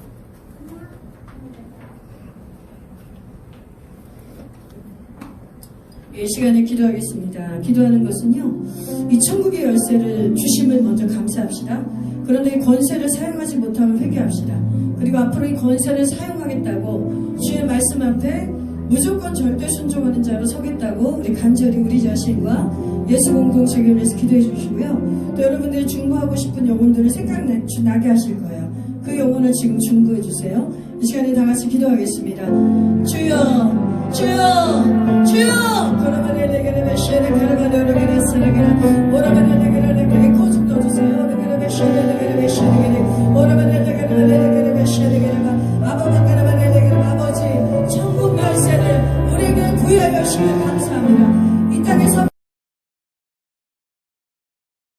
이 시간에 기도하겠습니다. 기도하는 것은요, 이 천국의 열쇠를 주심을 먼저 감사합시다. 그런데 이 권세를 사용하지 못하면 회개합시다. 그리고 앞으로 이 권세를 사용하겠다고 주의 말씀 앞에 무조건 절대 순종하는 자로 서겠다고 우리 간절히 우리 자신과 예수 공동체교회에서 기도해 주시고요. 또 여러분들이 중보하고 싶은 영혼들을 생각나게 하실 거예요. 그 영혼을 지금 중보해 주세요. 이 시간에 다 같이 기도하겠습니다. 주여, 주여, 주여! 그러면 내게